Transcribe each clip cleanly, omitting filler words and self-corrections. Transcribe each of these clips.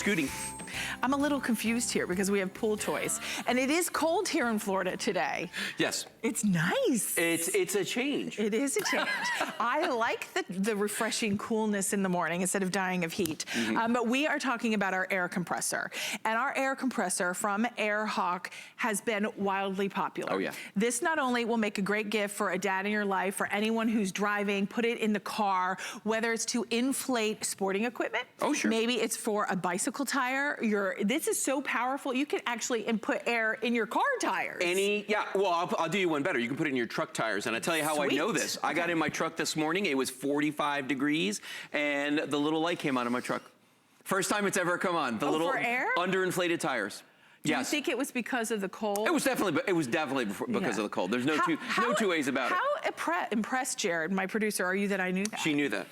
scooting. I'm a little confused here because we have pool toys. And it is cold here in Florida today. Yes. It's nice. It's a change. It is a change. I like the refreshing coolness in the morning instead of dying of heat. But we are talking about our air compressor. And our air compressor from AirHawk has been wildly popular. Oh, yeah. This not only will make a great gift for a dad in your life, for anyone who's driving, put it in the car, whether it's to inflate sporting equipment. Oh, sure. Maybe it's for a bicycle tire. This is so powerful. You can actually input air in your car tires. Well, I'll do you one better. You can put it in your truck tires. And I tell you how Sweet. I know this. I got in my truck this morning. It was 45 degrees and the little light came on in my truck. First time it's ever come on. The little for air? Underinflated tires. Do you think it was because of the cold? It was definitely because of the cold. There's no two ways about it. How impressed, Jared, my producer, are you that I knew that? She knew that.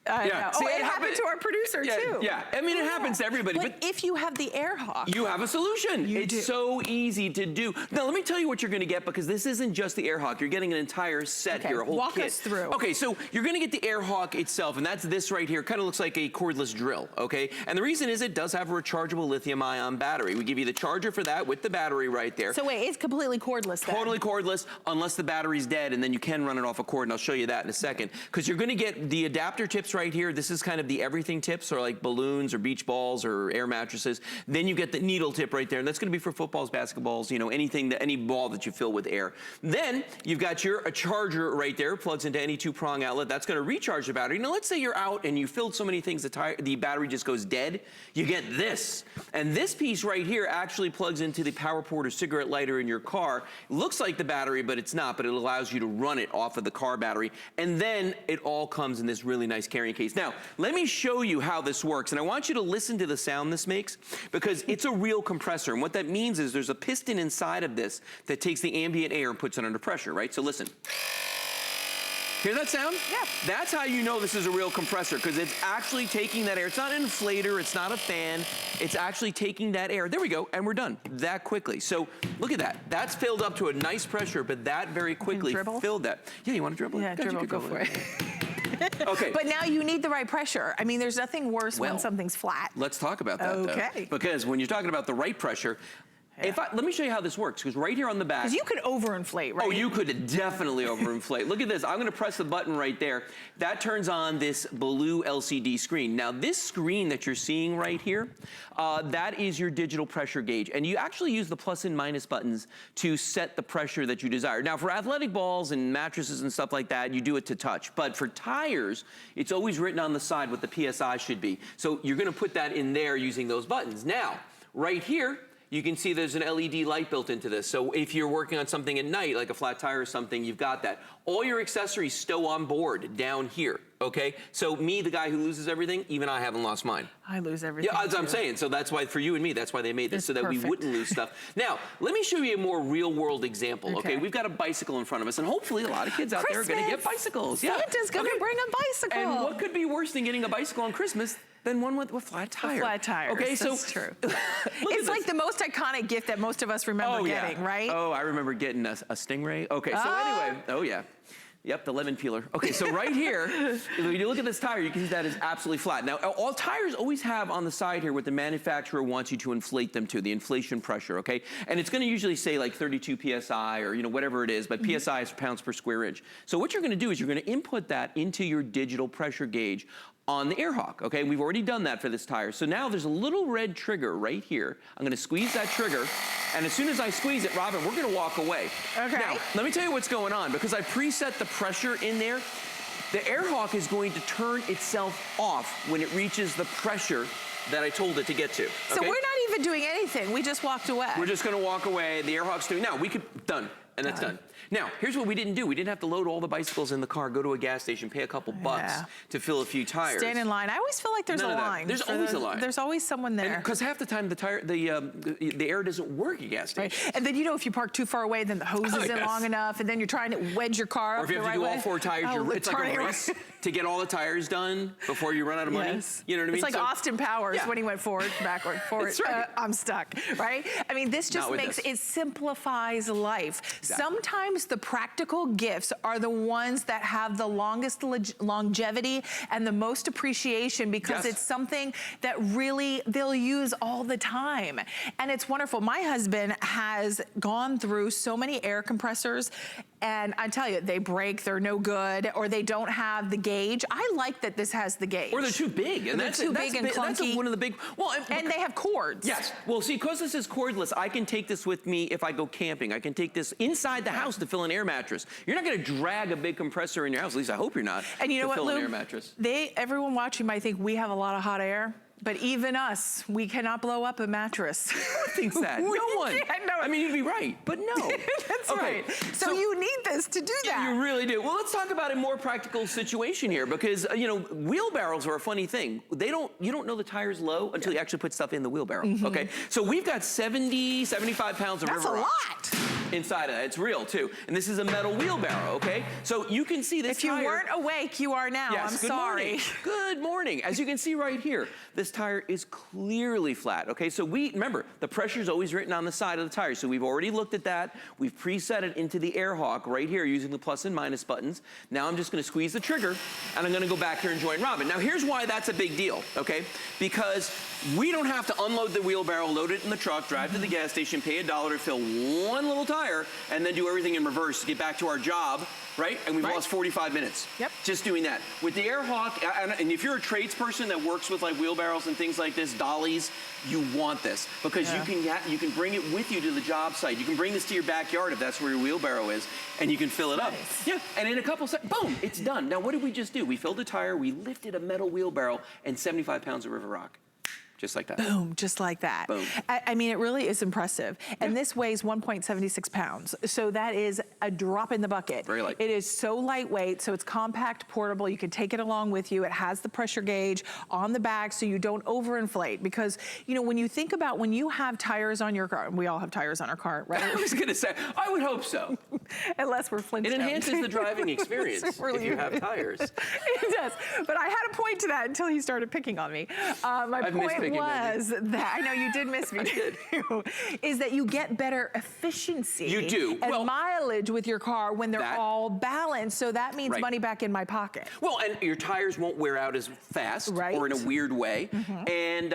Yeah. See, it happened to our producer too. Yeah, I mean, it happens to everybody. But if you have the AirHawk, you have a solution. It's so easy to do. Now, let me tell you what you're gonna get, because this isn't just the AirHawk. You're getting an entire set here, a whole kit. Walk us through. Okay, so you're gonna get the AirHawk itself, and that's this right here. Kind of looks like a cordless drill, okay? And the reason is it does have a rechargeable lithium-ion battery. We give you the charger for that with the battery right there. So wait, it's completely cordless then? Totally cordless, unless the battery's dead, and then you can run it off a cord, and I'll show you that in a second. Because you're gonna get the adapter tips right here. This is kind of the everything tips, or like balloons or beach balls or air mattresses. Then you get the needle tip right there, and that's gonna be for footballs, basketballs, you know, any ball that you fill with air. Then you've got a charger right there, plugs into any 2-prong outlet. That's gonna recharge the battery. Now let's say you're out and you filled so many things the battery just goes dead. You get this. And this piece right here actually plugs into the power port or cigarette lighter in your car. It looks like the battery, but it's not, but it allows you to run it off of the car battery. And then it all comes in this really nice carrying case. Now, let me show you how this works, and I want you to listen to the sound this makes, because it's a real compressor, and what that means is there's a piston inside of this that takes the ambient air and puts it under pressure, right? So listen. Hear that sound? Yeah. That's how you know this is a real compressor, because it's actually taking that air. It's not an inflator, it's not a fan, it's actually taking that air. There we go, and we're done that quickly. So look at that. That's filled up to a nice pressure, but that very quickly filled that. Yeah, you want to dribble? Yeah, dribble, go for it. Okay. But now you need the right pressure. I mean, there's nothing worse when something's flat. Let's talk about that, though. Because when you're talking about the right pressure, let me show you how this works, because right here on the back. Because you could overinflate, right? Oh, you could definitely overinflate. Look at this. I'm going to press the button right there. That turns on this blue LCD screen. Now, this screen that you're seeing right here, that is your digital pressure gauge. And you actually use the plus and minus buttons to set the pressure that you desire. Now, for athletic balls and mattresses and stuff like that, you do it to touch. But for tires, it's always written on the side what the PSI should be. So you're going to put that in there using those buttons. Now, right here, you can see there's an LED light built into this. So if you're working on something at night, like a flat tire or something, you've got that. All your accessories stow on board down here, okay? So me, the guy who loses everything, even I haven't lost mine. I lose everything. Yeah, as I'm saying. So that's why, for you and me, that's why they made this, so that we wouldn't lose stuff. Now, let me show you a more real world example, okay? We've got a bicycle in front of us, and hopefully a lot of kids out there are gonna get bicycles. Santa's gonna bring a bicycle. And what could be worse than getting a bicycle on Christmas than one with a flat tire? A flat tire. Okay, so that's true. It's like the most iconic gift that most of us remember getting, right? Oh, I remember getting a Stingray. Okay, so anyway, oh yeah. Yep, the lemon peeler. Okay, so right here, when you look at this tire, you can see that is absolutely flat. Now, all tires always have on the side here what the manufacturer wants you to inflate them to, the inflation pressure, okay? And it's gonna usually say like 32 PSI or whatever it is, but PSI is pounds per square inch. So what you're gonna do is you're gonna input that into your digital pressure gauge on the AirHawk, okay? We've already done that for this tire. So now there's a little red trigger right here. I'm gonna squeeze that trigger, and as soon as I squeeze it, Robin, we're gonna walk away. Okay. Now, let me tell you what's going on. Because I preset the pressure in there, the AirHawk is going to turn itself off when it reaches the pressure that I told it to get to. Okay? So we're not even doing anything, we just walked away. We're just gonna walk away, the AirHawk's doing, now we could, done, and that's done. Now, here's what we didn't do. We didn't have to load all the bicycles in the car, go to a gas station, pay a couple bucks to fill a few tires. Stand in line. I always feel like there's a line. There's always a line. There's always someone there. Because half the time the air doesn't work at gas stations. Right. And then if you park too far away, then the hose isn't long enough, and then you're trying to wedge your car up the right way. Or if you have to do all 4 tires, it's like a race to get all the tires done before you run out of money. Yes. You know what I mean? It's like Austin Powers when he went forward, backward, forward. That's right. I'm stuck, right? I mean, this just makes, it simplifies life. Exactly. Sometimes the practical gifts are the ones that have the longest longevity and the most appreciation because it's something that really they'll use all the time. And it's wonderful. My husband has gone through so many air compressors, and I tell you, they break, they're no good, or they don't have the gauge. I like that this has the gauge. Or they're too big. And that's too big and clunky. That's one of the big, well, and they have cords. Yes. Well, see, because this is cordless, I can take this with me if I go camping. I can take this inside the house to fill an air mattress. You're not going to drag a big compressor in your house. At least I hope you're not. And you know what, fill Lou? An air mattress. Everyone watching might think we have a lot of hot air. But even us, we cannot blow up a mattress. Who thinks that? No one. I mean, you'd be right, but no. That's right. So you need this to do that. Yeah, you really do. Well, let's talk about a more practical situation here because, you know, wheelbarrows are a funny thing. You don't know the tire's low until you actually put stuff in the wheelbarrow, okay? So we've got 75 pounds of river rock. That's a lot. Inside of that. It's real, too. And this is a metal wheelbarrow, okay? So you can see this tire. If you weren't awake, you are now. Yes, I'm good sorry. Morning. Good morning. As you can see right here, this tire is clearly flat, okay? So remember, the pressure is always written on the side of the tire. So we've already looked at that. We've preset it into the air hawk right here using the plus and minus buttons. Now I'm just gonna squeeze the trigger and I'm gonna go back here and join Robin. Now here's why that's a big deal, okay? Because we don't have to unload the wheelbarrow, load it in the truck, drive to the gas station, pay $1 to fill one little tire, and then do everything in reverse to get back to our job, right? And we've lost 45 minutes. Yep. Just doing that. With the air hawk, and if you're a tradesperson that works with like wheelbarrows and things like this, dollies, you want this because you can bring it with you to the job site. You can bring this to your backyard if that's where your wheelbarrow is, and you can fill it up. Yeah, and in a couple seconds, boom, it's done. Now what did we just do? We filled a tire, we lifted a metal wheelbarrow, and 75 pounds of river rock. Just like that. Boom, just like that. Boom. I mean, it really is impressive. And this weighs 1.76 pounds. So that is a drop in the bucket. Very light. It is so lightweight, so it's compact, portable. You can take it along with you. It has the pressure gauge on the back so you don't overinflate. Because, you know, when you think about when you have tires on your car, and we all have tires on our car, right? I was going to say, I would hope so. Unless we're Flintstones. It enhances the driving experience if you have tires. It does. But I had a point to that until he started picking on me. My point was that, I know you did miss me too, is that you get better efficiency. You do. And mileage with your car when they're all balanced. So that means money back in my pocket. Well, and your tires won't wear out as fast or in a weird way. And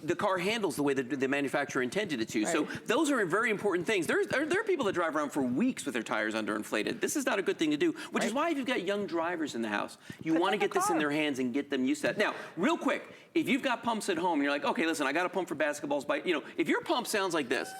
the car handles the way that the manufacturer intended it to. So those are very important things. There are people that drive around for weeks with their tires underinflated. This is not a good thing to do, which is why if you've got young drivers in the house, you want to get this in their hands and get them used to that. Now, real quick, if you've got pumps at home and you're like, okay, listen, I got a pump for basketballs, but you know, if your pump sounds like this,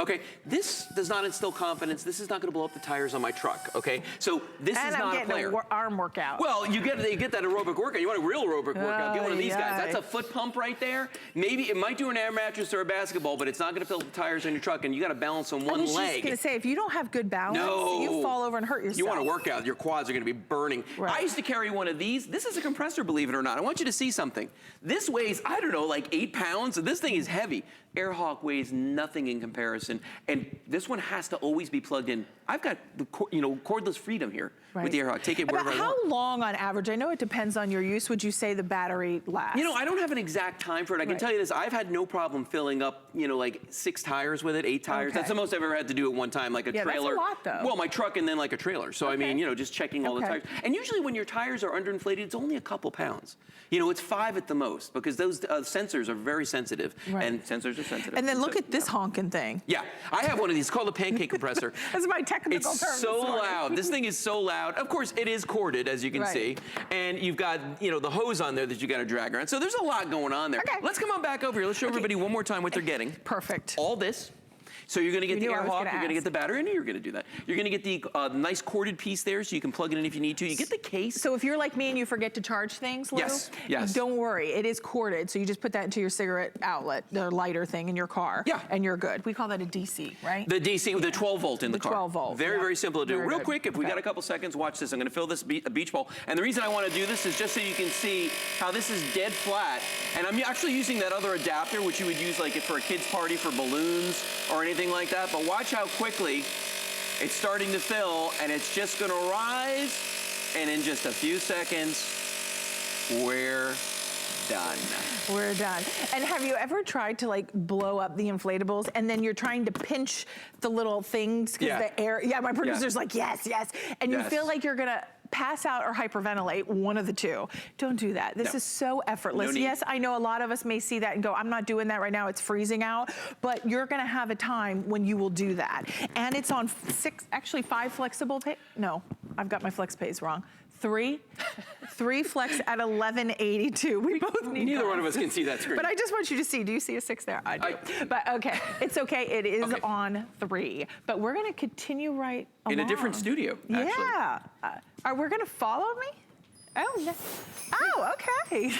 okay, this does not instill confidence. This is not going to blow up the tires on my truck, okay? So this is not a player. And I'm getting an arm workout. Well, you get that aerobic workout. You want a real aerobic workout. Get one of these guys. That's a foot pump right there. Maybe it might do an air mattress or a basketball, but it's not going to fill the tires on your truck, and you got to balance on one leg. I was just going to say, if you don't have good balance, you fall over and hurt yourself. You want to work out. Your quads are going to be burning. I used to carry one of these. This is a compressor, believe it or not. I want you to see something. This weighs, I don't know, like 8 pounds. This thing is heavy. Airhawk weighs nothing in comparison, and this one has to always be plugged in. I've got the cordless freedom here with the Airhawk. Take it wherever I want. How long on average? I know it depends on your use. Would you say the battery lasts? You know, I don't have an exact time for it. I can tell you this: I've had no problem filling up, like 6 tires with it, 8 tires. That's the most I've ever had to do at one time, like a trailer. That's a lot, though. Well, my truck and then like a trailer. So I mean, just checking all the tires. And usually when your tires are underinflated, it's only a couple pounds. It's 5 at the most because those sensors are very sensitive, and sensors are sensitive. And then look at this honking thing. Yeah, I have one of these. It's called a pancake compressor. That's my technical term. It's so loud. This thing is so loud. Of course, it is corded, as you can see. And you've got, the hose on there that you got to drag around. So there's a lot going on there. Let's come on back over here. Let's show everybody one more time what they're getting. Perfect. All this. So you're going to get the Airhawk, you're going to get the battery, I knew you were going to do that. You're going to get the nice corded piece there so you can plug it in if you need to. You get the case. So if you're like me and you forget to charge things, Lou, yes. Don't worry, it is corded. So you just put that into your cigarette outlet, the lighter thing in your car, and you're good. We call that a DC, right? The DC, the 12 volt in the car. 12 volt. Very, very simple to do. Very Real good. quick, if we got a couple seconds, watch this. I'm going to fill this a beach ball. And the reason I want to do this is just so you can see how this is dead flat. And I'm actually using that other adapter, which you would use like for a kid's party for balloons or anything like that. But watch how quickly it's starting to fill, and it's just going to rise And in just a few seconds, we're done. We're done. And have you ever tried to like blow up the inflatables and then you're trying to pinch the little things because Yeah. the air, my producer's like, yes, yes. And you Yes. feel like you're gonna pass out or hyperventilate, one of the two. Don't do that. This No. is so effortless. No need. Yes, I know a lot of us may see that and go, I'm not doing that right now, it's freezing out, but you're gonna have a time when you will do that. And it's on five flexible pay, no, I've got my flex pays wrong. Three flex at 1182. We both need Neither that. one of us can see that screen. But I just want you to see, do you see a 6 there? I do. But okay, it's okay, it is Okay. on 3. But we're gonna continue right along. In a different studio, actually. Yeah. Are we gonna follow me? Oh, no. Oh, okay.